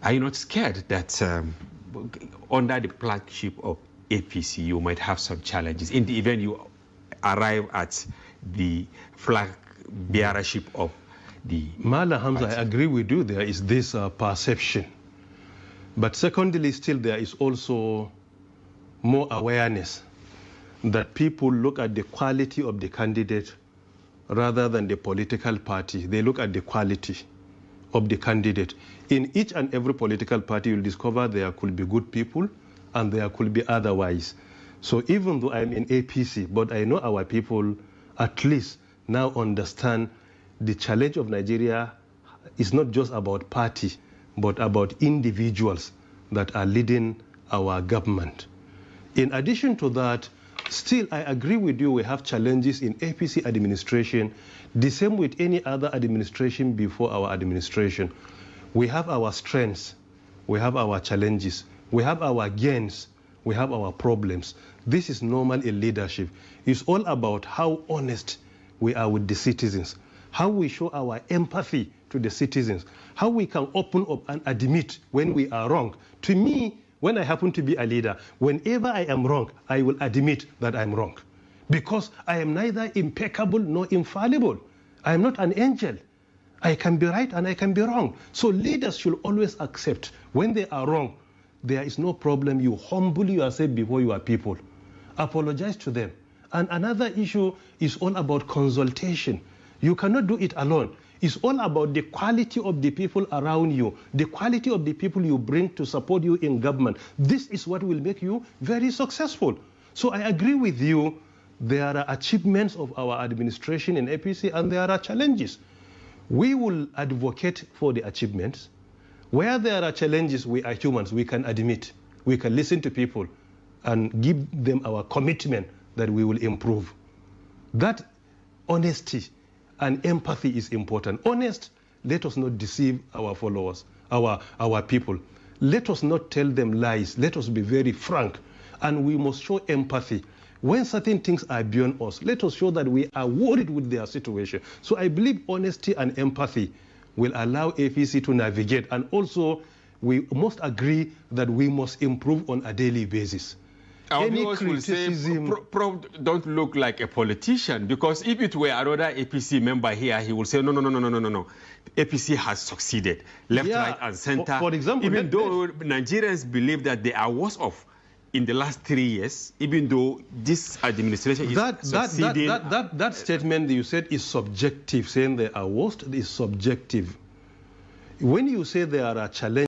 are you not scared that under the flagship of APC, you might have some challenges in the event you arrive at the flag bearership of the Mala Hamza, party? I agree with you. There is this perception. But secondly, still there is also more awareness that people look at the quality of the candidate rather than the political party. They look at the quality of the candidate. In each and every political party, you'll discover there could be good people and there could be otherwise. So even though I'm in APC, but I know our people at least now understand the challenge of Nigeria is not just about party, but about individuals that are leading our government. In addition to that, still I agree with you, we have challenges in APC administration, the same with any other administration before our administration. We have our strengths, we have our challenges, we have our gains, we have our problems. This is normal in leadership. It's all about how honest we are with the citizens, how we show our empathy to the citizens, how we can open up and admit when we are wrong. To me, when I happen to be a leader, whenever I am wrong, I will admit that I'm wrong. Because I am neither impeccable nor infallible. I am not an angel. I can be right and I can be wrong. So leaders should always accept when they are wrong. There is no problem. You humble yourself before your people. Apologize to them. And another issue is all about consultation. You cannot do it alone. It's all about the quality of the people around you, the quality of the people you bring to support you in government. This is what will make you very successful. So I agree with you. There are achievements of our administration in APC and there are challenges. We will advocate for the achievements. Where there are challenges, we are humans, we can admit. We can listen to people and give them our commitment that we will improve. That honesty and empathy is important. Honest, let us not deceive our followers, our people. Let us not tell them lies. Let us be very frank. And we must show empathy. When certain things are beyond us, let us show that we are worried with their situation. So I believe honesty and empathy will allow APC to navigate. And also, we must agree that we must improve on a daily basis. Our viewers will say, don't look like a politician, because if it were another APC member here, he will say, no. APC has succeeded, left, right, and center. For example, even though Nigerians believe that they are worse off in the last 3 years, even though this administration is succeeding. That statement that you said is subjective, saying they are worst is subjective. When you say there are challenges,